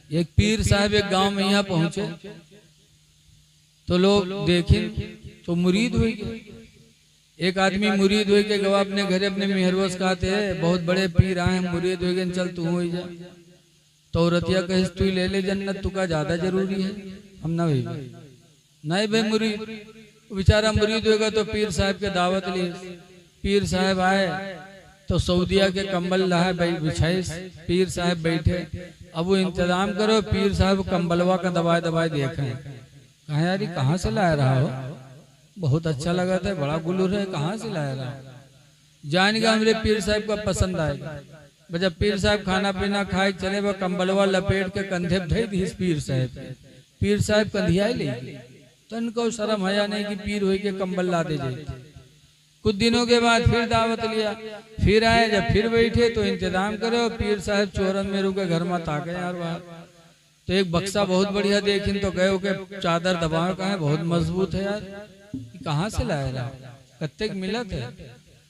एक पीर साहब एक गांव में यहाँ पहुंचे तो लोग देखे तो मुरीद हुए गए। एक आदमी मुरीद हुए के गवा अपने घरे अपने मेहरवस कहते है बहुत बड़े पीर आए मुरीद हुए गए, चल तू हो जा। तो औरतिया कहे तू ले ले जन्नत, तू का ज्यादा जरूरी है। हम ना भाई नहीं भाई मुरीद बेचारा मुरीद होगा तो पीर साहब के दावत लिए। पीर साहब आए तो सऊदिया के कंबल लाए बिछाए, पीर साहब बैठे। अब वो इंतजाम करो, पीर साहब कंबलवा का दबाए दबाए देखे। कहा यार कहाँ से ला रहा हो, बहुत अच्छा लगा था, बड़ा गुलूर है, कहाँ से ला रहा हो। जानेगा मेरे पीर साहब का पसंद आएगा। जब पीर साहब खाना पीना खाए चले वो कंबलवा लपेट के कंधे धे दी पीर साहब। पीर साहब कंधिया ले तो इनको शर्म हया नहीं कि पीर हुई के कंबल ला दे जाए। कुछ दिनों के बाद फिर दावत लिया, फिर आए, जब फिर बैठे तो इंतजाम करो। पीर साहब चोरन मेरू के घर में ताके यार बाहर तो एक बक्सा बहुत बढ़िया देखिन तो गए के चादर दबाओ, कहा बहुत मजबूत है यार, कहाँ से लाया रहा, कत्ते मिला थे।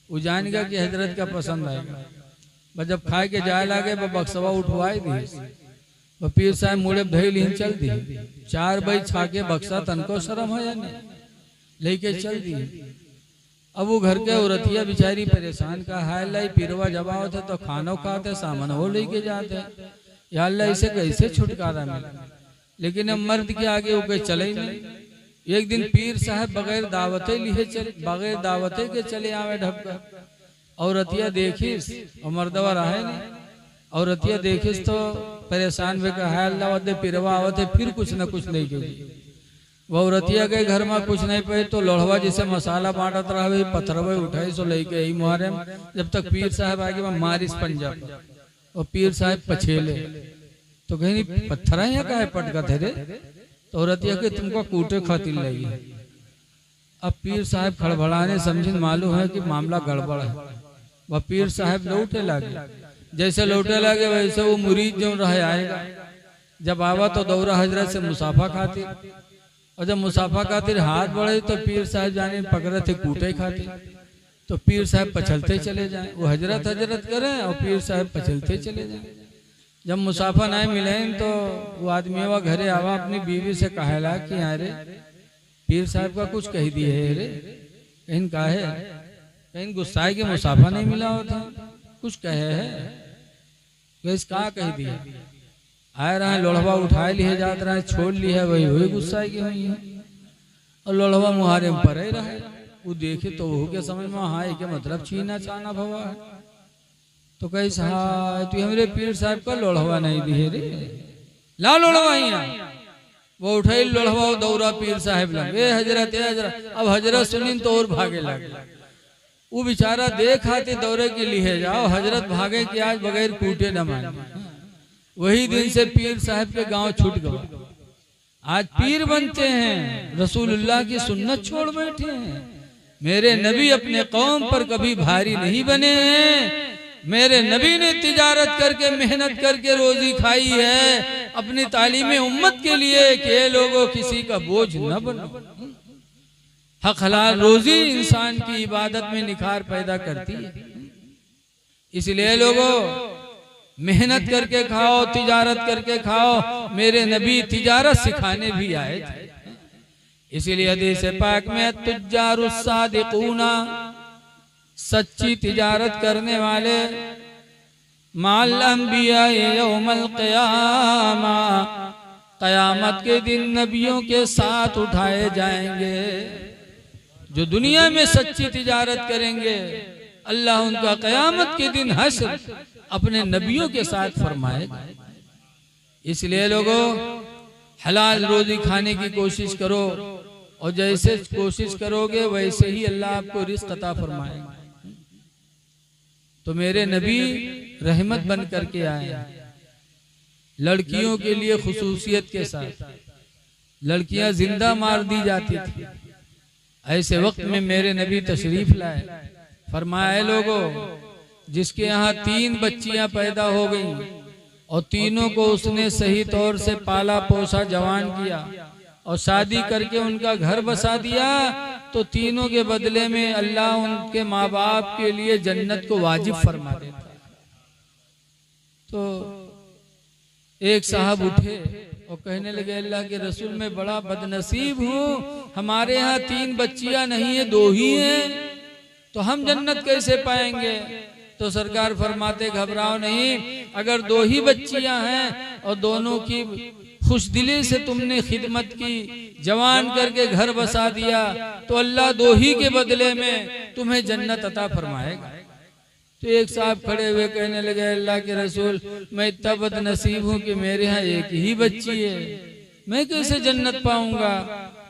वो जानेगा कि हजरत का पसंद आएगा। जब खाए के जाए लागे वो बक्सवा उठवाई दी। वो पीर साहब मुड़े धैल चल दी। 4 बजे छा के बक्सा तनको शर्म है या नहीं, लेके चल दी। अब वो घर के औरतिया बिचारी परेशान का हाय लाई पीरवा जब आओ थे तो खानो खाते सामान हो लेके जाते, या अल्लाह इसे कैसे छुटकारा मिला। लेकिन अब मर्द के आगे वो कोई चले नहीं। एक दिन पीर साहब बगैर दावते लिए चले, बगैर दावते के चले आवे ढपका। औरतिया देखिस और मर्दवा रहे नहीं। औरतिया देखिस तो परेशान वे कहा अल्लाह वदे पीरवा आवते फिर कुछ न कुछ नहीं गई। वो औरतिया के घर में कुछ नहीं पे तो लोढ़वा जिसे मसाला बांटत रहा पत्थरवे उठाई सो लेके ही मुहारे जब तक पीर साहब आगे में मारिस पंजाब और पीर साहब पछेले तो कहीं पत्थर यहाँ का है पटका थे रे। तो औरतिया के तुमको कूटे खातिर लगी। अब पीर साहब खड़बड़ाने समझिन मालूम है कि मामला गड़बड़ है। वह पीर साहब लौटे लगे, जैसे लौटे लगे वैसे वो मुरीद जो रहे आएगा। जब आवा तो दौरा हजरत से मुसाफा खातिर, और जब मुसाफा खातिर हाथ बढ़े तो पीर साहब जाने पकड़े थे कूटे खातिर। तो पीर साहब पछलते चले जाए, वो हजरत हजरत करें और पीर साहब पछलते चले जाए। जब मुसाफा नहीं मिले तो वो आदमी वा घरे आवा अपनी बीवी से कहला कि अरे पीर साहब का कुछ कह दिए है रे, कहीं काहे कहीं गुस्साए के मुसाफा नहीं मिला होता, कुछ कहे है कैस कहा कह दिए। आए रहा लोढ़वा उठाए लिए जात रहा छोड़ लिया वही हुई गुस्साए की हुई है। और लोढ़वा मुहारे में पड़े रहे। वो देखे तो वो के समझ में हाँ के मतलब छीना छाना भवा है। तो कैसा तू हमरे पीर साहब का लोढ़वा नहीं दिए रे, ला लोढ़वा यहाँ। वो उठाई लोढ़वा दौरा पीर साहब लगे हजरत हजरत। अब हजरत सुनिन तो और भागे लगे। वो बेचारा देख आते दौरे के लिए जाओ, हजरत भागे कि आज बगैर कूटे न माने। वही दिन से पीर साहब के गांव छूट गया। आज पीर बनते हैं, रसूलुल्लाह की सुन्नत छोड़ बैठे हैं। मेरे नबी अपने कौम पर कभी भारी नहीं बने हैं। मेरे नबी ने तिजारत करके मेहनत करके रोजी खाई है अपनी तालीम उम्मत के लिए कि ये लोगों किसी का बोझ न बनो। हक हलाल रोजी इंसान की इबादत में निखार पैदा करती है। इसलिए लोगों मेहनत करके खाओ, तिजारत करके खाओ। मेरे नबी तिजारत सिखाने भी आए थे। इसीलिए हदीस पाक में तुज्जारुस सादिकूना, सच्ची तिजारत करने वाले माल अंबिया यौमल क़यामा, क़यामत के दिन नबियों के साथ उठाए जाएंगे। जो दुनिया में सच्ची तिजारत करेंगे अल्लाह उनका क़यामत के दिन हश्र अपने नबियों के साथ फरमाएगा। इसलिए लोगों हलाल रोजी खाने की कोशिश करो, और जैसे कोशिश करोगे वैसे ही अल्लाह आपको रिज़्क़ अता फरमाएगा। तो मेरे नबी रहमत बन करके आए लड़कियों के लिए खुसूसियत के साथ। लड़कियां जिंदा मार दी जाती थी, ऐसे वक्त में मेरे नबी तशरीफ लाए। फरमाए लोगों जिसके यहाँ 3 बच्चियां पैदा हो गईं और तीनों को उसने सही तौर से पाला पोसा जवान किया और शादी करके उनका घर बसा दिया, तो तीनों के बदले में अल्लाह उनके माँ बाप के लिए जन्नत को वाजिब फरमा देता। तो एक साहब उठे और कहने लगे अल्लाह के रसूल मैं बड़ा बदनसीब हूँ, हमारे यहाँ 3 बच्चियां नहीं है 2 ही हैं, तो हम जन्नत कैसे पाएंगे? तो सरकार फरमाते घबराओ नहीं, अगर 2 ही बच्चियां हैं और दोनों की खुशदिली से तुमने खिदमत की, जवान करके घर बसा दिया, तो अल्लाह 2 ही के बदले में तुम्हें जन्नत अता फरमाएगा। तो एक साहब खड़े हुए कहने लगे अल्लाह के रसूल मैं इतना बदनसीब हूँ कि मेरे यहाँ 1 ही बच्ची है, मैं कैसे जन्नत पाऊंगा?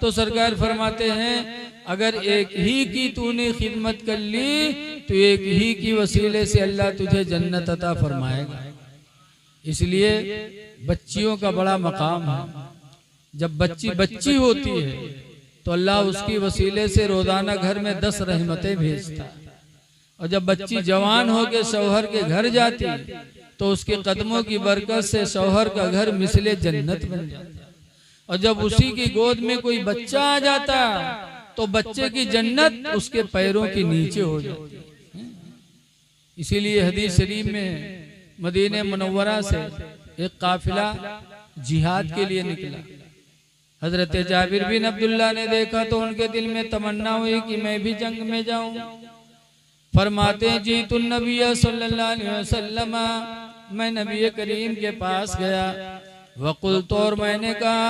तो सरकार फरमाते हैं अगर 1 ही की तूने खिदमत कर ली तो 1 ही की वसीले से अल्लाह तुझे जन्नत अता फरमाएगा। इसलिए बच्चियों का बड़ा मकाम है। जब बच्ची होती है तो अल्लाह उसकी वसीले से रोजाना घर में 10 रहमतें भेजता है, और जब बच्ची जवान होकर शौहर के घर जाती तो उसके कदमों की बरकत से शौहर का घर मिसले जन्नत बन जाता, और जब उसी की गोद में कोई बच्चा आ जाता तो बच्चे की जन्नत उसके पैरों के नीचे हो जाती। इसीलिए हदीस शरीफ में मदीने मुनव्वरा से एक काफिला जिहाद के लिए निकला। हजरत जाबिर बिन अब्दुल्ला ने देखा तो उनके दिल में तमन्ना हुई कि मैं भी जंग में जाऊं। फरमाते जी तुन नबी सल्लल्लाहु अलैहि वसल्लम, मैं नबी करीम के पास गया, वकुल तो और मैंने कहा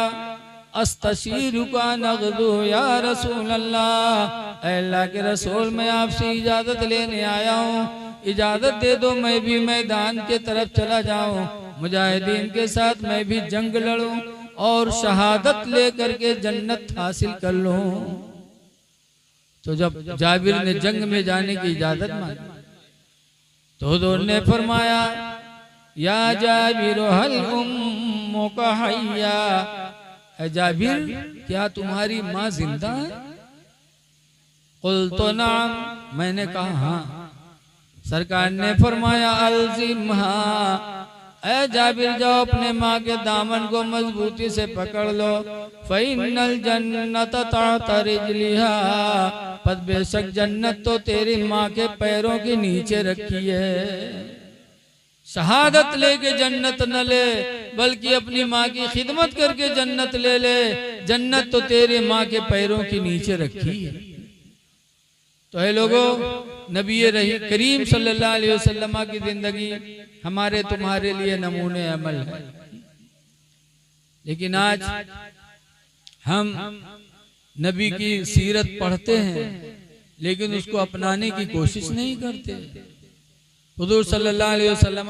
अस्तशीरु का नगदु या रसूल अल्लाह, अल्लाह के रसूल मैं आपसे इजाजत लेने आया हूँ, इजाजत दे दो मैं भी मैदान के तरफ चला जाऊं, मुजाहिदीन के साथ मैं भी जंग लड़ूं और शहादत लेकर के जन्नत हासिल कर लूं। तो जब जाबिर ने जंग में जाने की इजाजत मांगी तो हुजूर ने फरमाया या जाबिर हल उम्मुका हय्या, जाबिर क्या तुम्हारी माँ जिंदा है? कुल्तु नाम, मैंने कहा हाँ। सरकार ने फरमाया अलजिमहा, ऐ जाबिर जाओ अपने माँ के दामन को मजबूती से पकड़ लो, फ़इन्नल जन्नत तहत रिजलिहा, पर बेशक जन्नत तो तेरी माँ के पैरों के नीचे रखी है। शहादत लेके जन्नत न ले बल्कि अपनी माँ की खिदमत करके जन्नत ले ले, जन्नत तो तेरे माँ के पैरों के नीचे रखी है। तो है लोगों, नबी रही करीम सल्लल्लाहु अलैहि वसल्लम की जिंदगी हमारे तुम्हारे लिए नमूने अमल है। लेकिन आज हम नबी की सीरत पढ़ते हैं लेकिन उसको अपनाने की कोशिश नहीं करते। हुजूर सल्लल्लाहु अलैहि वसल्लम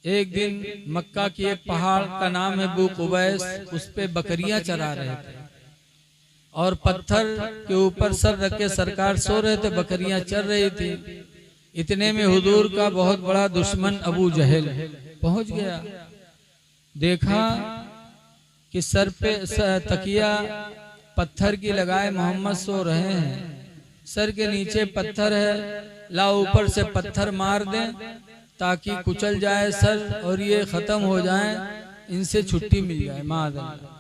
एक दिन मक्का की एक पहाड़ का नाम है अबू कुबैस, उस पे बकरियां चरा रहे थे और पत्थर के ऊपर सर रख के सरकार सो रहे थे, बकरियां चर रही थी। इतने में हुजूर का बहुत बड़ा दुश्मन अबू जहल पहुंच गया। देखा कि सर पे तकिया पत्थर की लगाए मोहम्मद सो रहे हैं, सर के नीचे पत्थर है, ला ऊपर से पत्थर मार दें ताकि कुचल जाए सर और ये खत्म हो जाए, इनसे छुट्टी मिल जाए। माज़अल्लाह।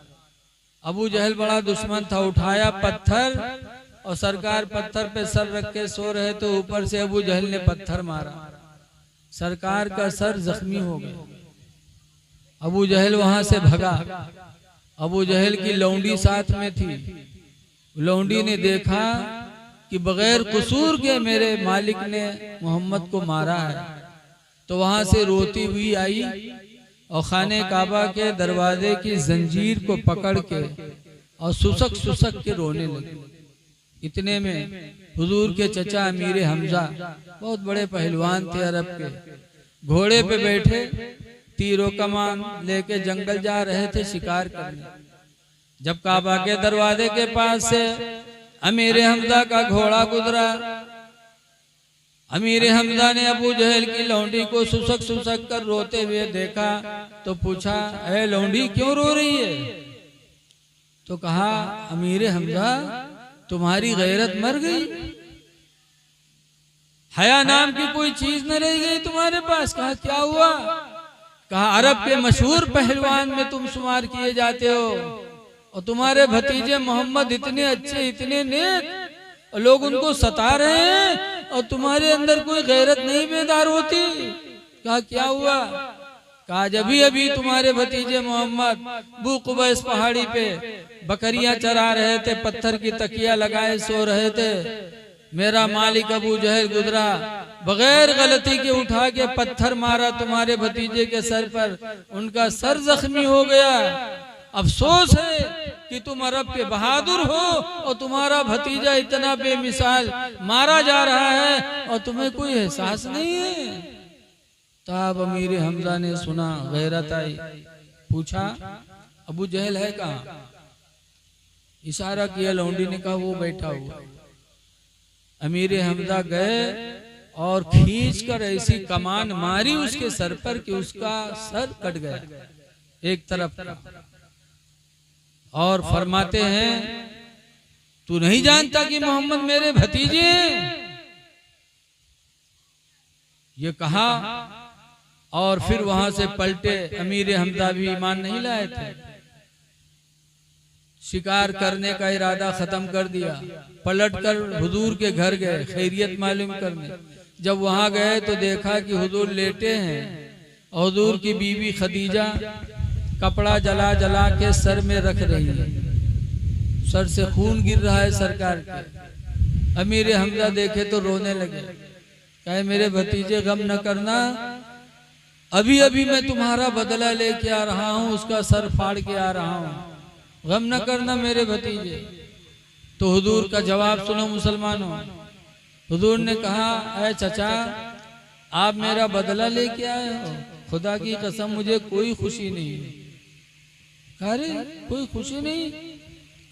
अबू जहल बड़ा दुश्मन था, उठाया पत्थर और सरकार पत्थर पे सर रख के सो रहे तो ऊपर से अबू जहल ने पत्थर मारा, सरकार का सर जख्मी हो गया। अबू जहल वहां से भगा। अबू जहल की लौंडी साथ में थी। लौंडी ने देखा कि बगैर कसूर के मेरे मालिक ने मोहम्मद को मारा है, तो वहां से रोती हुई आई और खाने काबा के दरवाजे की जंजीर को पकड़ के और सुसक सुसक के रोने लगी। इतने में हुजूर के चचा अमीर हमजा, बहुत बड़े पहलवान थे अरब के, घोड़े पे बैठे तीरों कमान लेके जंगल जा रहे थे शिकार करने। जब काबा के दरवाजे के पास से अमीर हमजा का घोड़ा गुजरा, अमीर हमजा ने अबू जहल की लौंडी को सुसक सुसक कर रोते हुए देखा तो पूछा, ए लौंडी क्यों रो रही है? तो कहा, अमीर हमजा तुम्हारी गैरत मर गई, हया नाम की कोई चीज न रह गई तुम्हारे पास। कहा क्या हुआ? कहा अरब के मशहूर पहलवान में तुम शुमार किए जाते हो और तुम्हारे भतीजे मोहम्मद इतने अच्छे इतने नेक, और लोग उनको सता रहे हैं और तुम्हारे अंदर कोई गैरत नहीं बेदार होती। कहा क्या हुआ? कहा अभी अभी तुम्हारे भतीजे मोहम्मद बू कुबैस पहाड़ी पे बकरियां चरा रहे थे, पत्थर की तकिया लगाए सो रहे थे, मेरा मालिक अबू जहल गुजरा, बगैर गलती के उठा के पत्थर मारा तुम्हारे भतीजे के सर पर, उनका सर जख्मी हो गया। अफसोस है कि तुम अरब के बहादुर हो और तुम्हारा भतीजा इतना बेमिसाल मारा जा रहा है और तुम्हें कोई एहसास नहीं है। तब अमीर हमजा ने सुना, गैरत आई, पूछा अबू जहल है कहाँ? इशारा किया, लौंडी ने कहा वो बैठा हुआ। अमीर हमजा गए और खींचकर ऐसी कमान मारी उसके सर पर कि उसका सर कट गया एक तरफ। और फरमाते हैं तू नहीं जानता कि मोहम्मद मेरे भतीजे हैं? ये कहा और फिर वहां से पलटे। अमीर हमजा भी ईमान नहीं लाए थे, शिकार करने का इरादा खत्म कर दिया, पलटकर हुजूर के घर गए खैरियत मालूम करने। जब वहां गए तो देखा कि हुजूर लेटे हैं, हुजूर की बीवी खदीजा कपड़ा जला जला के सर में रख रही है, सर से खून गिर रहा है सरकार के। अमीर हमजा देखे तो रोने लगे, कहे मेरे भतीजे गम न करना, अभी अभी मैं तुम्हारा बदला लेके आ रहा हूँ, उसका सर फाड़ के आ रहा हूँ, गम न करना मेरे भतीजे। तो हुजूर का जवाब सुनो मुसलमानों। हुजूर ने कहा ऐ चचा, आप मेरा बदला लेके आए हो? खुदा की कसम मुझे कोई खुशी नहीं। अरे कोई खुशी नहीं?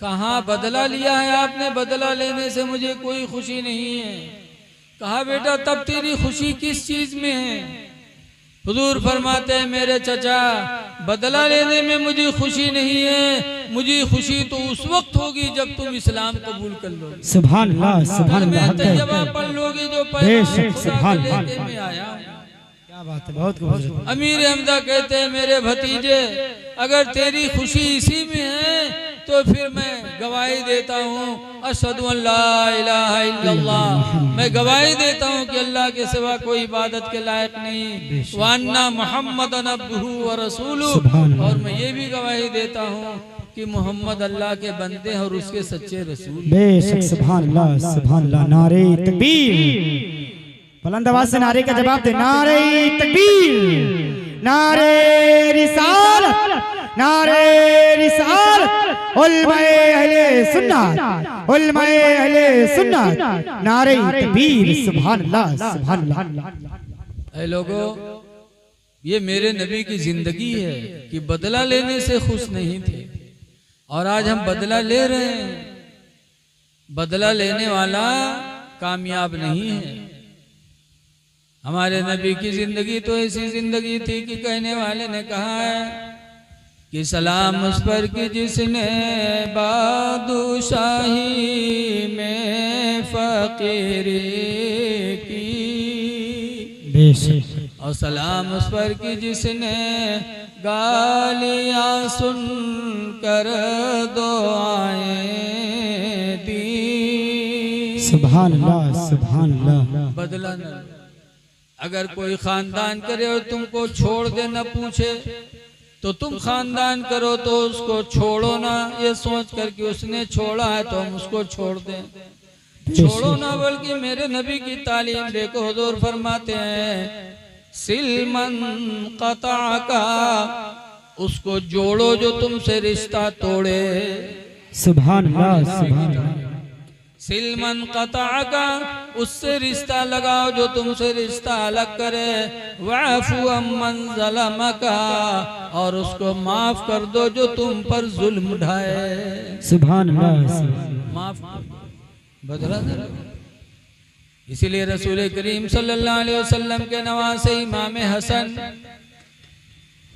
कहाँ बदला लिया है आपने? बदला लेने से मुझे कोई खुशी नहीं है। कहा बेटा तब तेरी खुशी किस चीज में है? हुजूर फरमाते हैं मेरे चचा, बदला लेने में मुझे खुशी नहीं है, मुझे खुशी तो उस वक्त होगी जब तुम इस्लाम कबूल कर लो। सुभान अल्लाह, सुभान अल्लाह। जब आप पढ़ लोगे जो पैगाम खुदा के लेके मैं आया। क्या बात है, बहुत खूबसूरत। अमीर हमजा कहते हैं मेरे भतीजे, अगर तेरी खुशी इसी में है तो फिर मैं गवाही देता हूँ, अशहदु अल्ला इलाहा इल्लल्लाह, मैं गवाही देता हूँ कि अल्लाह के सिवा कोई इबादत के लायक नहीं, वान्ना मुहम्मदन अब्दुहु व रसूलुहु, और मैं ये भी गवाही देता हूँ कि मोहम्मद अल्लाह के बंदे और उसके सच्चे रसूल। बेशक, सुभान अल्लाह, सुभान अल्लाह। नारे तकबीर, बुलंद आवाज से नारे का जवाब दे। नारे तकबीर, नारे रिसालत, नारे रिसालत, उलमाए अहले सुन्नत, उलमाए अहले सुन्नत, नारे तकबीर, सुभान अल्लाह, सुभान अल्लाह। ऐ लोगों, ये मेरे नबी की जिंदगी है कि बदला लेने से खुश नहीं थे और आज हम बदला ले रहे हैं। बदला लेने वाला कामयाब नहीं है। हमारे नबी की जिंदगी तो ऐसी जिंदगी थी कि कहने वाले ने कहा है कि सलाम उस पर कि जिसने बादशाही में फकीरी की, और सलाम उस पर कि जिसने गालियां सुन कर दुआएं दी। सुभान अल्लाह, सुभान अल्लाह। बदला न, अगर कोई खानदान करे और तुमको छोड़ दे न पूछे तो तुम खानदान करो तो उसको छोड़ो ना, ये सोच कर कि उसने छोड़ा है तो हम उसको छोड़ दें। छोड़ो ना, बल्कि मेरे नबी की तालीम देखो। हुजूर फरमाते हैं सिलमन कता का, उसको जोड़ो जो तुमसे रिश्ता तोड़े। सुभान अल्लाह, सुभान अल्लाह। सिलमन कता का, उससे रिश्ता लगाओ जो तुमसे रिश्ता अलग करे। वाफु अम्मन ज़लमका, और उसको माफ कर दो जो तुम पर जुल्म ढाए। सुभान अल्लाह, माफ बदला दे। इसीलिए रसूल करीम सल्लल्लाहु अलैहि वसल्लम के नवासे इमाम हसन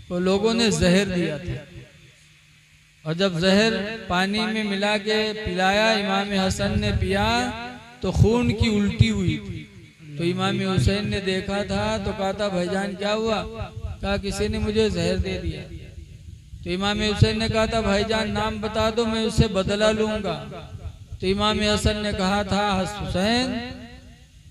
को लोगों ने जहर दिया था, और जब जहर पानी में मिला के पिलाया, इमाम हसन ने पिया तो खून की उल्टी हुई थी। तो इमाम हुसैन ने देखा था तो कहा था भाईजान क्या हुआ? कहा किसी ने मुझे जहर दे दिया। तो इमाम हुसैन ने कहा था भाईजान नाम बता दो, मैं उससे बदला लूंगा। तो इमाम हसन ने कहा था हुसैन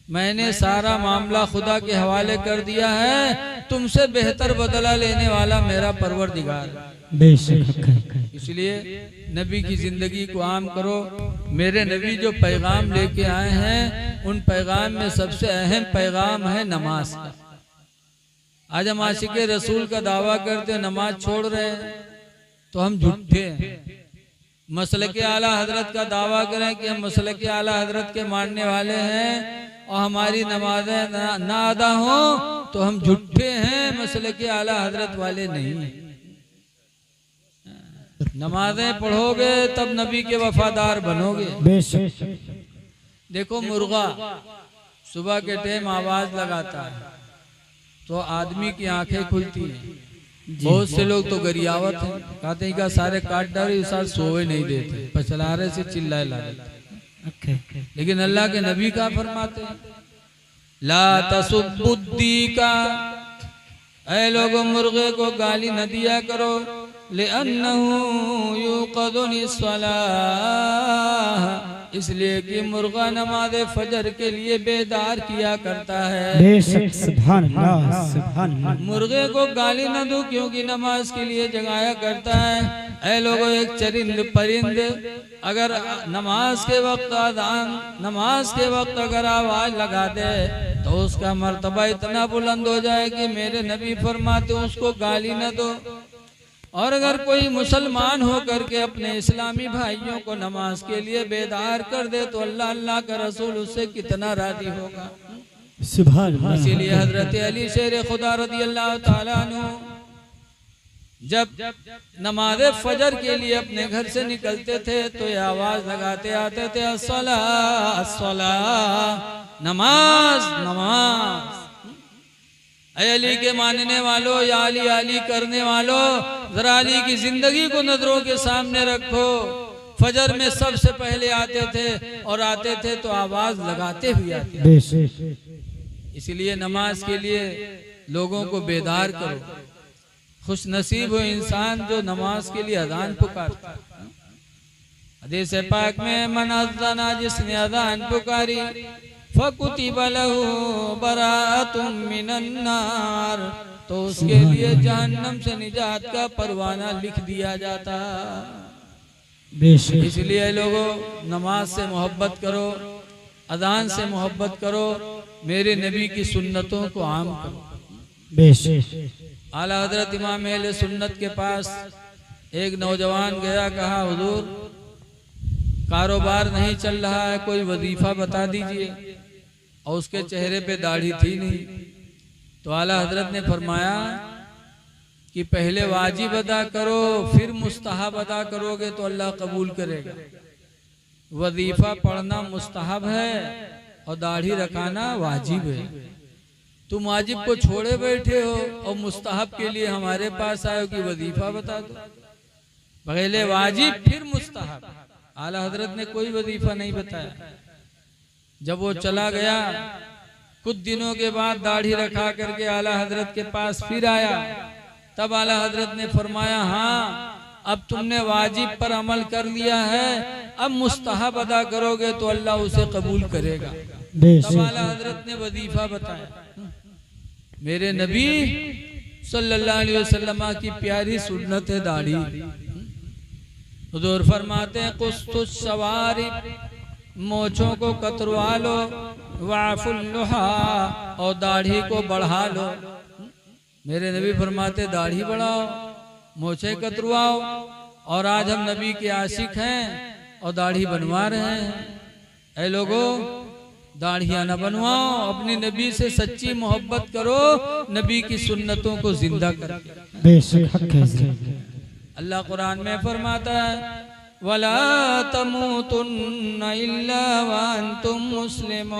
मैंने सारा मामला खुदा के हवाले कर दिया है, तुमसे बेहतर बदला लेने वाला मेरा परवरदिगार। बेशक। इसलिए नबी की जिंदगी को आम करो। मेरे नबी जो पैगाम लेके आए हैं, उन पैगाम में सबसे अहम पैगाम है नमाज का। आज हम आशिक़े रसूल का दावा करते हैं, नमाज छोड़ रहे हैं तो हम झूठे हैं। मसलके आला हजरत का दावा करें कि हम मसलके आला हजरत के मानने वाले हैं और हमारी नमाजें ना अदा हो तो हम झूठे हैं, मसलके आला हजरत वाले नहीं हैं। नमाजें पढ़ोगे तब नबी के वफादार बनोगे। बेशक। देखो, मुर्गा सुबह के टाइम आवाज लगाता है तो आदमी की आंखें खुलती हैं। बहुत से लोग तो गरियावत हैं, कहते हैं कि सारे काट डाले, साथ सोए नहीं देते, पचलारे से चिल्लाए ला देते। लेकिन अल्लाह के नबी का फरमाते हैं, ला तसुब्बुद्दी का, ऐ लोगों मुर्गे को गाली न दिया करो, लिअन्नहु युक़ज़ु लिस्सलाह, इसलिए कि मुर्गा नमाज फजर के लिए बेदार किया करता है। बेशक। सुभान अल्लाह, सुभान अल्लाह। मुर्गे को गाली न दो क्योंकि नमाज के लिए जगाया करता है। ऐ लोगों, एक चरिंद परिंद अगर नमाज के वक्त अगर आवाज लगा दे तो उसका मर्तबा इतना बुलंद हो जाए कि मेरे नबी फरमाते उसको गाली न दो। और अगर कोई मुसलमान होकर के अपने इस्लामी भाइयों को नमाज के लिए बेदार कर दे तो अल्लाह अल्लाह का रसूल उससे कितना राजी होगा। सुभान अल्लाह। इसीलिए हजरत अली शेर खुदा रज़ी अल्लाह ताला अन्हु जब नमाज फजर के लिए अपने घर से निकलते थे तो ये आवाज लगाते आते थे, अस्सला अस्सला, नमाज नमाज। अली के मानने वालों या अली अली करने वालों, जरा अली की जिंदगी को नजरों के सामने रखो। फजर में सबसे पहले आते थे और आते थे तो आवाज लगाते हुए आते थे। इसलिए नमाज के लिए लोगों को बेदार करो। खुश नसीब हो इंसान जो नमाज के लिए अजान पुकारता है। हदीस पाक में मन अज़्ज़ना, जिसने अजान पुकारी, फकुतिब लहू बराअतुम मिनन नार, तो उसके लिए जहन्नम से निजात का परवाना लिख दिया जाता। इसलिए लोगों, नमाज से मोहब्बत करो, अजान से मोहब्बत करो, मेरे नबी की सुन्नतों को आम करो। आला हजरत इमाम अहले सुन्नत के पास एक नौजवान गया, कहा हुजूर कारोबार नहीं चल रहा है, कोई वजीफा बता दीजिए। और उसके चेहरे पे दाढ़ी थी नहीं। तो आला हजरत ने फरमाया कि पहले वाजिब अदा करो, फिर मुस्तहब अदा करोगे तो अल्लाह कबूल करेगा। वजीफा पढ़ना मुस्तहब है और दाढ़ी रखाना वाजिब है। तुम वाजिब को छोड़े बैठे हो और मुस्तहब के लिए हमारे पास आए हो कि वजीफा बता दो। पहले वाजिब फिर मुस्तहब। आला हजरत ने कोई वजीफा नहीं बताया। जब वो चला गया, कुछ दिनों के बाद दाढ़ी रखा करके आला हजरत के पास फिर आया। तब आला हजरत ने फरमाया, हाँ अब तुमने वाजिब पर अमल कर लिया है, अब मुस्तहब अदा करोगे तो अल्लाह उसे कबूल करेगा। तब आला हजरत ने वजीफा बताया। मेरे नबी सल्लल्लाहु अलैहि वसल्लम की प्यारी सुन्नत है दाढ़ी। हुजूर फरमाते हैं, कुस्तुस सवारी, मोछों को कतरवा लो, वाफुल लुहा, और दाढ़ी को बढ़ा लो। मेरे नबी फरमाते दाढ़ी बढ़ाओ, मोछे कतरवाओ। और आज हम नबी के आशिक हैं और दाढ़ी बनवा रहे हैं। ऐ लोगों, दाढ़ियां न बनवाओ, अपने नबी से सच्ची मोहब्बत करो, नबी की सुन्नतों को जिंदा करो। अल्लाह कुरान में फरमाता है, वला तमूतुन्ना इल्ला व अंतुम मुस्लिमून,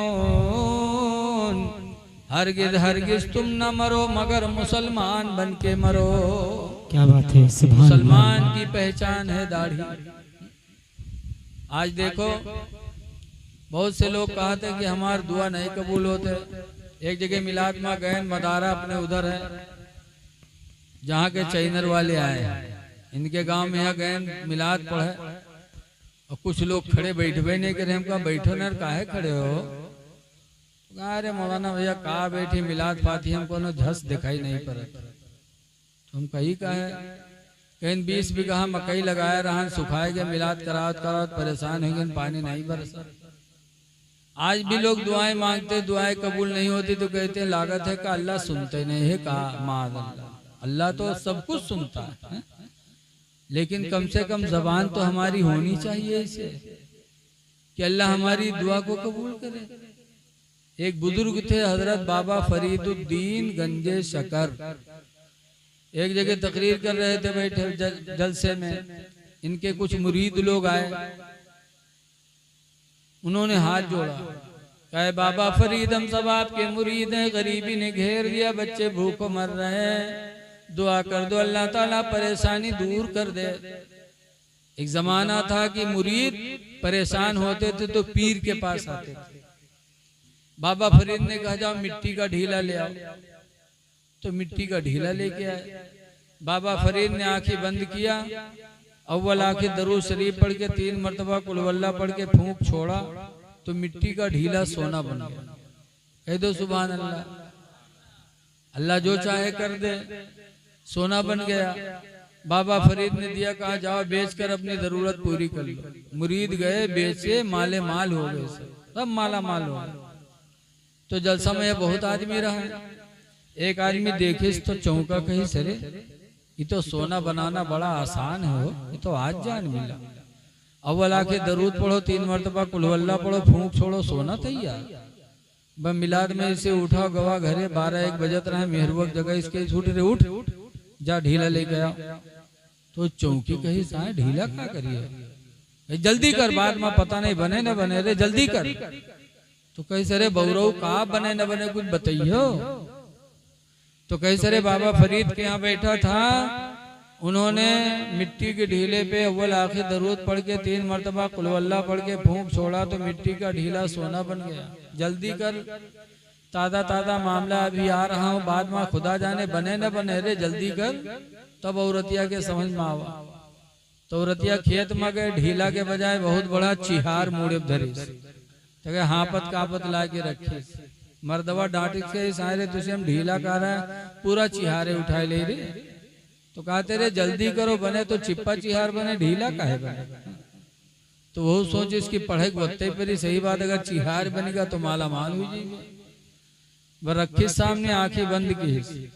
हरगिज हरगिज तुम न मरो मगर मुसलमान बन के मरो। क्या बात है, मुसलमान की पहचान है दाढ़ी। आज देखो, बहुत से लोग कहते हैं कि हमार दुआ नहीं कबूल होते। एक जगह मिलाद में गए, मदारा अपने उधर है जहाँ के चैनर वाले आए, इनके गांव में यहाँ गए मिलाद पढ़े, और कुछ लोग खड़े बैठे नहीं करे। हम कहा बैठो न, काहे खड़े हो? अरे मौलाना भैया कहा बैठी मिलाद पाती हमको न झस दिखाई नहीं पड़ता। तुम कही का है कहीं 20 बीघा मकई लगाया रहा सुखाए गए मिलाद करावत करावत परेशान हो गए पानी नहीं बरसा। आज भी लोग दुआएं मांगते दुआएं कबूल नहीं होती तो कहते हैं लागत है का अल्लाह सुनते नहीं है। कहा माद अल्लाह तो सब कुछ सुनता है, लेकिन कम से कम जबान तो हमारी होनी चाहिए इसे कि अल्लाह हमारी दुआ को कबूल करे। एक बुजुर्ग थे हजरत बाबा फरीदुद्दीन गंजे शकर, एक जगह तकरीर कर रहे थे बैठे जलसे में। इनके कुछ मुरीद लोग आए, उन्होंने हाथ जोड़ा, कहे बाबा फरीद हम सब आपके मुरीद हैं, गरीबी ने घेर दिया, बच्चे भूखों मर रहे हैं, दुआ कर दो अल्लाह ताला परेशानी दूर कर दे। एक जमाना था कि मुरीद परेशान होते थे तो पीर के पास आते थे। बाबा फरीद ने कहा जाओ मिट्टी का ढीला ले आओ, तो मिट्टी का ढीला लेके आए। बाबा फरीद ने आंखें बंद किया, अव्वल आंखें दरूद शरीफ पढ़ के 3 मरतबा कुल वल्लाह पढ़ के फूंक छोड़ा तो मिट्टी का ढीला सोना बन गया। कह दो सुभान अल्लाह। अल्लाह जो चाहे कर दे, सोना बन गया। बाबा फरीद ने दिया, कहा जाओ बेचकर अपनी जरूरत पूरी कर लो। मुरीद गए बेचे, माले माल हो गए, सब माला माल हो गए। तो जलसा में बहुत आदमी रहा। एक आदमी देखे तो चौंका, कहीं सरे ये तो सोना बनाना बड़ा आसान है, हो ये तो आज जान मिला। अव्वल आके दरूद पढ़ो, 3 मरतबा कुल वल्लाह पढ़ो, फूंक छोड़ो, सोना तैयार। बस मिलाद में इसे उठाओ गवा घरे 12-1 बजत रहा, मेहरवक जगह इसके छूट रे, उठ जा ढीला ले गया। तो चौकी कही साए ढीला क्या करिए, जल्दी कर, बाद में पता नहीं बने न बने रे, जल्दी कर। तो कही सरे बउरऊ का बने न बने कुछ बताइयो। तो कही सरे बाबा फरीद के यहाँ बैठा था, उन्होंने मिट्टी के ढीले पे अव्वल आखिर दरूद पढ़ के 3 मरतबा कुल वल्लाह पढ़ के फूंक छोड़ा तो मिट्टी का ढीला सोना बन गया। जल्दी कर, ताजा ताजा मामला अभी आ रहा हूँ, बाद में खुदा जाने बने न बने रे, जल्दी कर। तब औरतिया के समझ में आवा। तो औरतिया खेत में गए, ढीला के बजाय बहुत बड़ा चिहार मुड़े धरी, तो हापत कापत ला के रखे। मर्दवा डांटी से सारे तुझे हम ढीला कर रहा है, पूरा चिहारे उठाए ले रे। तो कहते रे जल्दी करो, बने तो चिप्पा चिहार बने, ढीला काहे बने। तो वो सोच इसकी पढ़े वत्ते पर ही सही बात, अगर चिहार बनेगा तो माला माल हो जाएगी। वह रखी सामने आंखें बंद की,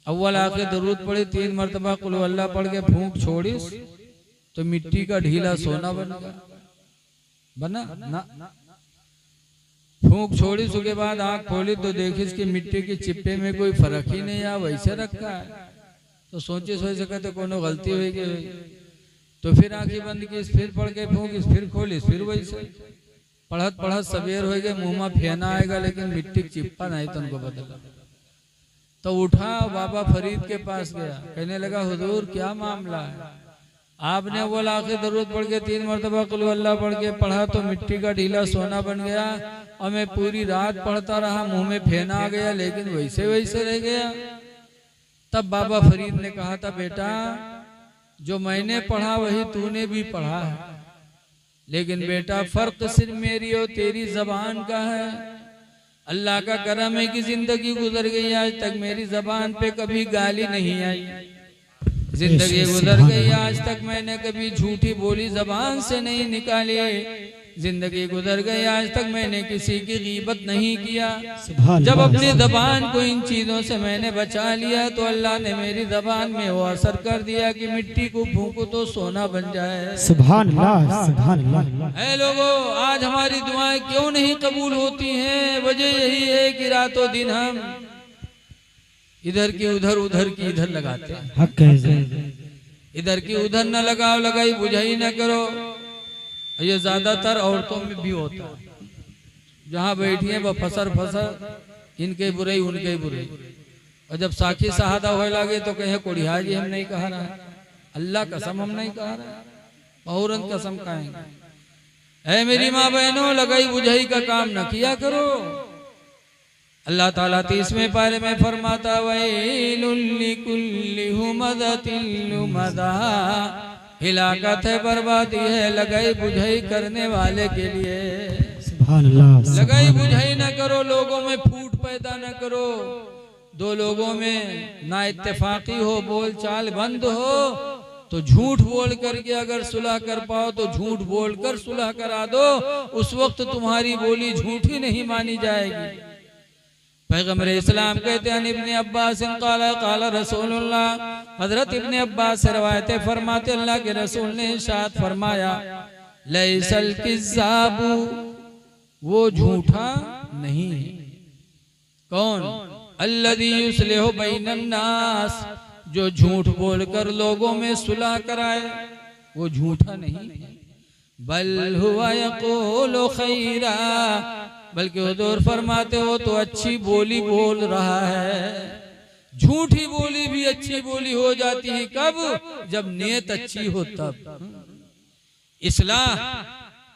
अव्वल आके दरूद पढ़ी, 3 मरतबा कुल वल्लाह पढ़ के फूंक छोड़ीस तो मिट्टी का ढीला सोना बनेगा। बना ना फूंक छोड़ी, उसके बाद आंख खोली तो देखी कि मिट्टी के चिप्पे में कोई फर्क ही नहीं है, वैसे रखा है। तो सोचे सोच सकते कोनो गलती होगी। तो फिर आंखें बंद की, फिर पढ़ के फूंक, फिर खोली, फिर वैसे पढ़त पढ़त सवेर हो गए, मुंह में फेना आएगा लेकिन मिट्टी चिप्पा नहीं तो उनको बदला। तो उठा बाबा फरीद के पास गया, कहने लगा हुजूर क्या मामला है। आपने वो आखिर दरूद पढ़ के 3 मरतबा कुल वल्लाह पढ़ के पढ़ा तो मिट्टी का ढीला सोना बन गया, और मैं पूरी रात पढ़ता रहा, मुंह में फेना आ गया लेकिन वैसे वैसे रह गया। तब बाबा फरीद ने कहा था, बेटा जो मैंने पढ़ा वही तूने भी पढ़ा है, लेकिन बेटा फर्क सिर्फ मेरी और तेरी जबान का है। अल्लाह का करम है कि जिंदगी गुजर गई, आज तक मेरी जबान पे कभी गाली नहीं आई। जिंदगी गुजर गई, आज तक मैंने कभी झूठी बोली जबान से नहीं निकाली। जिंदगी गुजर गई, आज तक मैंने किसी की गीबत नहीं किया। जब अपनी जबान को इन चीजों से मैंने बचा लिया तो अल्लाह ने मेरी जबान में वो असर कर दिया कि मिट्टी को फूंको तो सोना बन जाए। सुभान अल्लाह, सुभान अल्लाह। ऐ लोगों, आज हमारी दुआएं क्यों नहीं कबूल होती हैं? वजह यही है कि रातों दिन हम इधर की उधर, उधर की इधर लगाते हैं। हक है, इधर की उधर न लगाओ, लगाई बुझाई न करो। ये ज्यादातर औरतों में भी होता है, जहाँ बैठी है वह फसर फसर, इनके बुराई उनके बुराई। और जब साखी शहादा हो लगे तो कहे कोड़िया जी हम नहीं कहा रहा, अल्लाह कसम हम नहीं कहा रहा, बहुरन कसम कहेंगे। ऐ मेरी माँ बहनों, लगाई बुझाई का काम न किया करो। अल्लाह ताला 30वें पारे में फरमाता, वैलुल लिकुल्लि हुमज़तिन लुमज़ा, हिलाकत है, बर्बादी है लगाई बुझाई करने वाले के लिए। सुभान अल्लाह। लगाई बुझाई ना करो, लोगों में फूट पैदा ना करो। दो लोगों में ना इत्तेफाकी हो, बोल चाल बंद हो, तो झूठ बोल करके अगर सुलह कर पाओ तो झूठ बोलकर सुलह करा दो। उस वक्त तुम्हारी बोली झूठी नहीं मानी जाएगी। पैगंबर इस्लाम कहते हैं इब्ने अब्बास क़ाला क़ाला रसूलुल्लाह, हजरत इब्ने अब्बास से रवायतें फरमाते अल्लाह के रसूल ने इरशाद फरमाया, लैसल किज़्ज़ाबु, वो झूठा नहीं है। कौन? अल्लज़ी युस्लिहु बैनन नास, जो झूठ बोलकर लोगों में सुलह कराए, वो झूठा नहीं है। बल हुवा यक़ूलु खैरा, बल्कि हुजूर फरमाते हो तो अच्छी बोली बोल रहा है। झूठी बोली भी अच्छी बोली हो जाती है कब? जब नियत अच्छी हो तब। इस्लाह,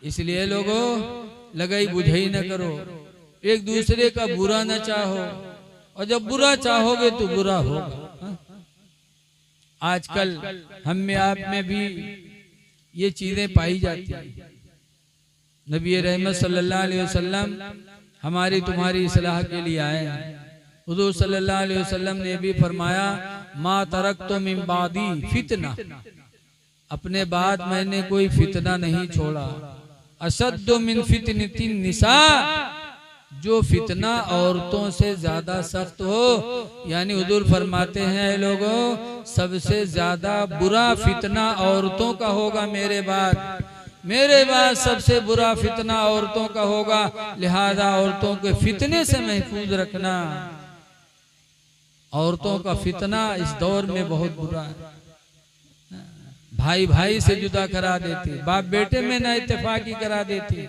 इसलिए लोगों लगाई बुझाई न करो, एक दूसरे का बुरा न चाहो, और जब बुरा चाहोगे तो बुरा होगा। आजकल हम में आप में भी ये चीजें पाई जाती हैं। नबी रहमत सल्लल्लाहु अलैहि वसल्लम हमारी तुम्हारी इस्लाह के लिए आए हैं। हुजूर सल्लल्लाहु अलैहि वसल्लम ने भी फरमाया, मा तरक्तु मिन बादी फितना, अपने बाद मैंने कोई फितना नहीं छोड़ा। अशद्दु मिन फितनतिन निसा, जो फितना औरतों से ज्यादा सख्त हो, यानी हुजूर फरमाते हैं लोगों सबसे ज्यादा बुरा फितना औरतों का होगा मेरे बाद सबसे बुरा फितना औरतों का होगा। लिहाजा औरतों के फितने से महफूज रखना। औरतों का फितना इस दौर में बहुत बुरा है। भाई भाई से जुदा करा देते, बाप बेटे में ना इत्तेफाकी करा देते।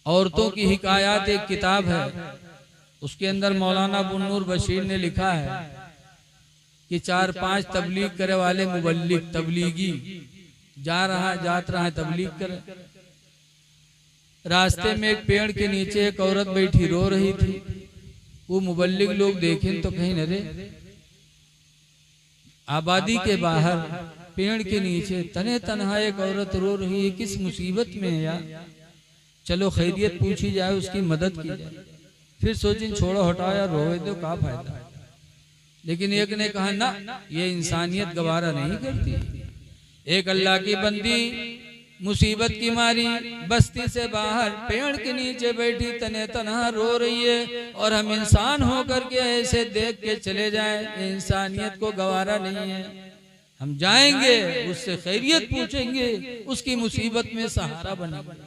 औरतों की हिकायात एक किताब है, उसके अंदर मौलाना बुन्नूर बशीर ने लिखा है कि 4-5 तबलीग करे वाले मुबल्लिग, तबलीगी जात रहा है तबलीग करे। रास्ते में एक पेड़ के नीचे एक औरत बैठी रो रही थी। वो मुबल्लिग लोग देखें तो कहीं अरे आबादी के बाहर पेड़ के नीचे तने तनहा एक औरत रो रही है, किस मुसीबत में है यार, चलो खैरियत पूछी जाए, उसकी मदद की जाए। फिर सोचिन छोड़ो हटाओ यार, रोए दो, क्या फायदा। लेकिन एक ने कहा ना, ये इंसानियत गवारा नहीं करती। एक अल्लाह की बंदी मुसीबत की मारी बस्ती से बाहर पेड़ के नीचे बैठी तने तनहा रो रही है, और हम इंसान होकर के ऐसे देख के चले जाएं, इंसानियत को गवारा नहीं है। हम जाएंगे, उससे खैरियत पूछेंगे, उसकी मुसीबत में सहारा बनेंगे।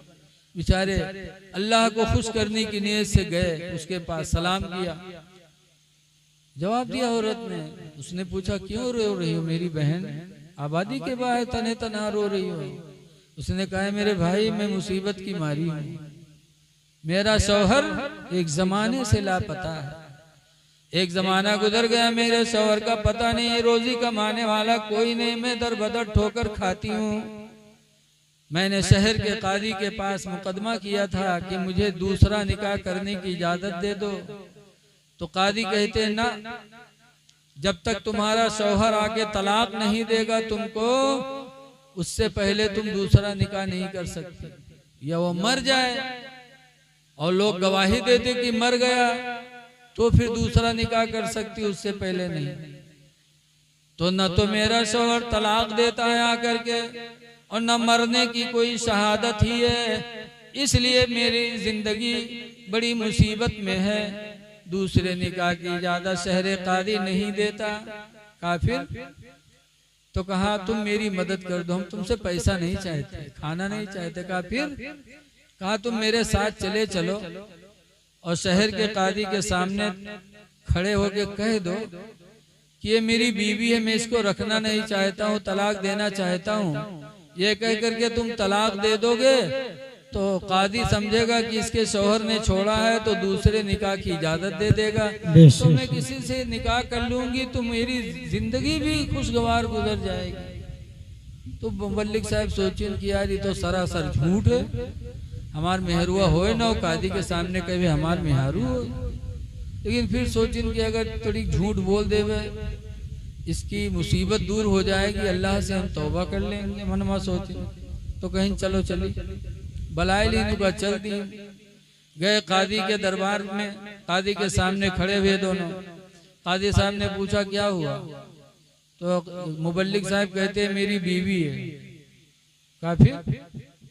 बेचारे अल्लाह को खुश करने की नीयत से गए, उसके पास सलाम किया, जवाब दिया औरत ने। उसने पूछा क्यों रो रही हो मेरी बहन, आबादी के बाहर तने तनहा रो रही हो। उसने कहा मेरे भाई मैं मुसीबत की मारी हूँ, मेरा शौहर एक जमाने से लापता है। एक जमाना गुजर गया, मेरे शौहर का पता नहीं, रोजी कमाने वाला कोई नहीं, मैं दर बदर ठोकर खाती हूँ। मैंने शहर के काजी के पास मुकदमा किया था कि मुझे दूसरा निकाह करने की इजाजत दे दो। तो काजी कहते ना, जब तक तुम्हारा शौहर आके तलाक नहीं देगा तुमको, उससे पहले तुम दूसरा निकाह नहीं कर सकते, या वो मर जाए और लोग गवाही देते कि मर गया, तो फिर दूसरा निकाह कर सकती, उससे पहले नहीं। तो न तो मेरा शौहर तलाक देता है आकर के, और न मरने की कोई शहादत ही है, इसलिए मेरी जिंदगी बड़ी मुसीबत में है। दूसरे निकाह की इजाजत शहर कादी नहीं देता। काफिर तो कहा तुम मेरी मदद कर दो, हम तुमसे पैसा नहीं चाहते, खाना नहीं चाहते। काफिर कहा तुम मेरे साथ चले चलो और शहर के कादी के सामने खड़े होके कह दो कि ये मेरी बीवी है, मैं इसको रखना नहीं चाहता हूँ, तलाक देना चाहता हूँ। ये कह करके तुम तलाक दे दोगे तो कादी समझेगा कि इसके शौहर ने छोड़ा है, तो दूसरे निकाह की इजाजत दे देगा। तो मैं किसी से निकाह कर लूंगी तो मेरी जिंदगी भी खुशगवार गुजर जाएगी। तो मुबल्लिग साहब सोचिए कि यार ये तो सरासर झूठ है, हमार मेहरुआ होए ना, कादी के सामने कहे हमार मेहरू हो। लेकिन फिर सोचिन कि अगर थोड़ी झूठ बोल देवे, इसकी मुसीबत दूर हो जाएगी, अल्लाह से हम तौबा कर लेंगे। मनमा सोचे तो कहीं चलो चली बलाई ली का चल दी। गए कादी के दरबार में, कादी के सामने खड़े हुए दोनों। कादी साहब ने पूछा क्या हुआ, तो मुबल्लिग साहब कहते हैं मेरी बीवी है। काफी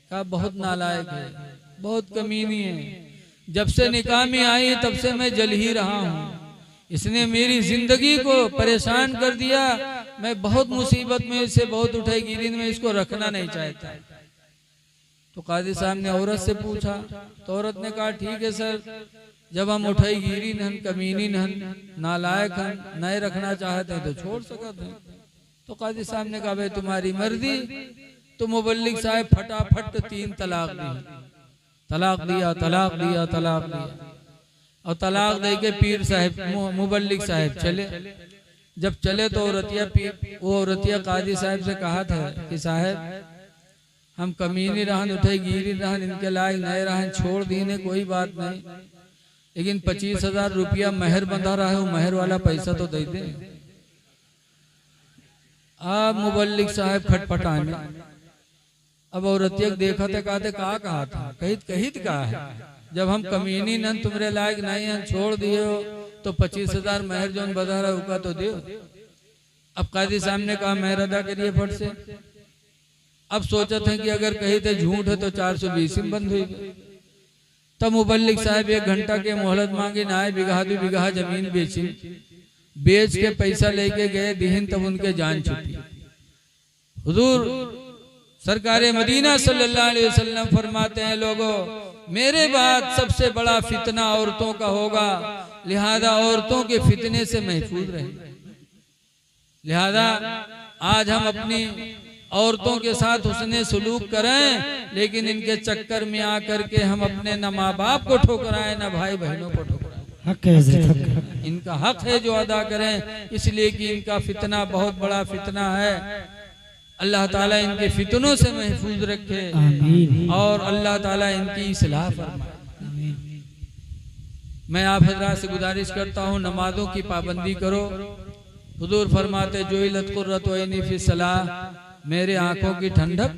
का बहुत नालायक है, बहुत कमीनी है, जब से निकाह में आई तब से मैं जल ही रहा हूँ, इसने मेरी जिंदगी को परेशान कर दिया, मैं बहुत मुसीबत में इसे बहुत उठाई गिरी में इसको रखना नहीं चाहता। तो कादी साहब ने औरत से पूछा, तो औरत ने कहा ठीक है सर, जब हम उठाई गिरी नहन कमीनी नहन नालायक हन नहीं रखना चाहते हैं तो छोड़ सकते हैं। तो कादी साहब ने कहा भाई तुम्हारी मर्जी। तो मुबल्लिग साहब फटाफट 3 तलाक दी, तलाक दिया, तलाक दिया, तलाक दिया। और तलाक दे के पीर साहब मुबल्लिग साहब चले। जब चले तो वो औरतिया कादी साहब से कहा था कि साहब हम कमीनी रहन उठे गिरी रहन इनके लायक नए रहन छोड़ दीने कोई बात नहीं, लेकिन 25,000 रुपया महर बंधा रहा है, वो महर वाला पैसा तो दे दे। अब मुबल्लिग साहब खटपटाने। अब औरतिया देखा था, कहा था कहित कहा है, जब हम कमीनी नन तुम्हारे लायक नहीं हैं छोड़ दिए हो तो 25,000 महर जो बता रहा है तो दो। अब कादी साहब ने कहा महर अदा करिए फट से। अब सोचा था कि अगर कही थे झूठ है तो 420 में बंद हुई। तब मुबल्लिग साहब 1 घंटा के मोहलत मांगे ना आए, बिगहा 2 बिगहा जमीन बेची, बेच के पैसा लेके गए दिहिन, तब उनके जान छुटी। हुजूर सरकारे मदीना सल्लल्लाहु अलैहि वसल्लम फरमाते हैं लोगों मेरे बाद सबसे बड़ा फितना औरतों का होगा, लिहाजा औरतों के फितने से महफूज रहें। लिहाजा आज हम अपनी औरतों के साथ उसने सलूक करें, लेकिन इनके चक्कर में आकर के हम अपने न माँ बाप को ठुकराएं न भाई बहनों को ठुकराएं। हक है, इनका हक है जो अदा करें, इसलिए कि इनका फितना बहुत बड़ा फितना है। अल्लाह ताला इनके फितनों से महफूज रखे और अल्लाह ताला इनकी इस्लाह फरमाए। मैं आप हजरात से गुजारिश करता हूँ नमाजों की पाबंदी करो। हुजूर फरमाते जो इलत कुर्रत वैनी फी सलाह, मेरे आंखों की ठंडक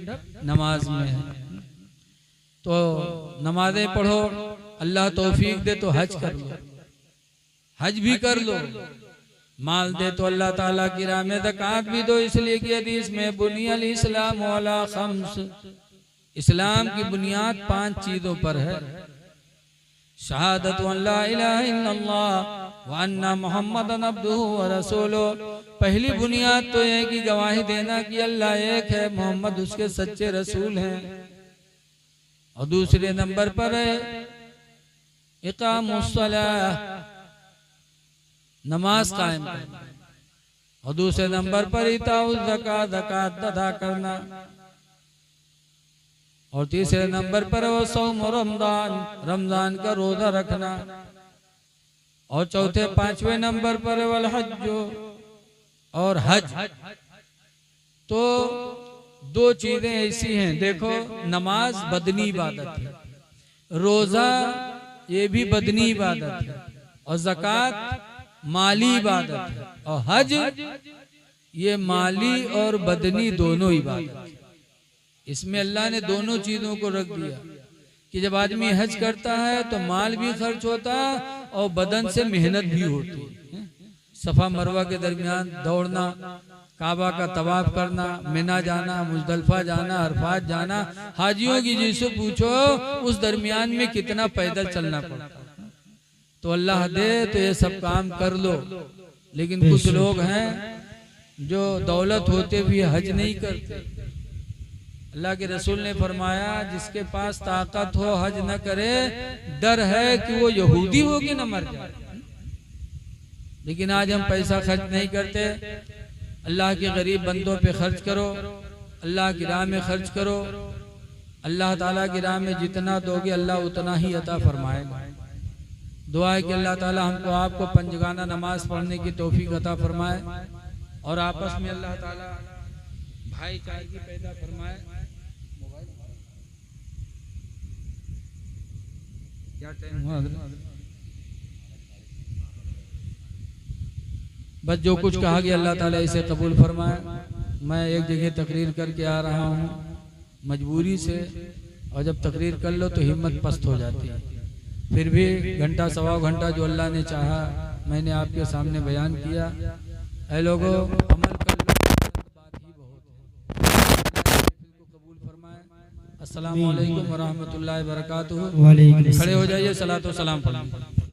नमाज में है। तो नमाजें पढ़ो, अल्लाह तौफीक दे तो हज कर लो, हज भी कर लो। माल दे तो अल्लाह ताला की राह में ज़कात भी दो, इसलिए कि हदीस में बुनियल इस्लाम अला खम्स, इस्लाम की बुनियाद 5 चीजों पर है। शहादत अल्ला इलाहा इल्लल्लाह व अन्ना मुहम्मदन अब्दुहु व रसूलुहु, पहली बुनियाद तो है कि गवाही देना कि अल्लाह एक है, मोहम्मद उसके सच्चे रसूल हैं। और दूसरे नंबर पर है इकामुस सलाह, नमाज कायम करना। और दूसरे नंबर पर इताउज ज़कात, ज़कात अदा करना। और तीसरे नंबर पर वो सौम रमजान, रमजान का रोजा रखना। और चौथे 5वें नंबर पर वल हज, और हज। तो 2 चीजें ऐसी हैं, देखो नमाज बदनी इबादत है, रोजा ये भी बदनी इबादत है, और ज़कात माली इबादत है, और हज ये माली और बदनी दोनों इबादत है। इसमें अल्लाह ने दोनों चीजों को रख दिया कि जब आदमी हज करता है तो माल भी खर्च होता है और बदन से मेहनत भी होती है। सफा मरवा के दरमियान दौड़ना, काबा का तवाफ करना, मिना जाना, मुजदलफा जाना, अरफात जाना, हाजियों की जिससे पूछो उस दरमियान में कितना पैदल चलना पड़ता। तो अल्लाह दे तो ये सब काम कर लो, लेकिन कुछ लोग हैं जो दौलत होते भी हज नहीं करते। अल्लाह के रसूल ने फरमाया जिसके पास ताकत हो हज न करे, डर है कि वो यहूदी हो कि न मर जाए। लेकिन आज हम पैसा खर्च नहीं करते। अल्लाह के गरीब बंदों पे खर्च करो, अल्लाह की राह में खर्च करो। अल्लाह ताला की राह में जितना दोगे अल्लाह उतना ही अता फरमाएगा। दुआ है कि अल्लाह ताला हमको आपको पंजगाना नमाज पढ़ने की तौफीक अता फरमाए और आपस में अल्लाह ताला भाईचारे की पैदा फरमाए। क्या टाइम हुआ? बस जो कुछ कहा गया अल्लाह ताला इसे कबूल फरमाए। मैं एक जगह तकरीर करके आ रहा हूँ, मजबूरी से, और जब तकरीर कर लो तो हिम्मत पस्त हो जाती है। फिर भी घंटा सवा घंटा जो अल्लाह ने चाहा मैंने आपके सामने बयान किया। ऐ लोगों, अमल कर लो, बात ही बहुत है। को कबूल फरमाए। अस्सलामु अलैकुम व रहमतुल्लाहि व बरकातुहू। वालेकुम खड़े हो जाइए, सलातो सलाम पढ़ें।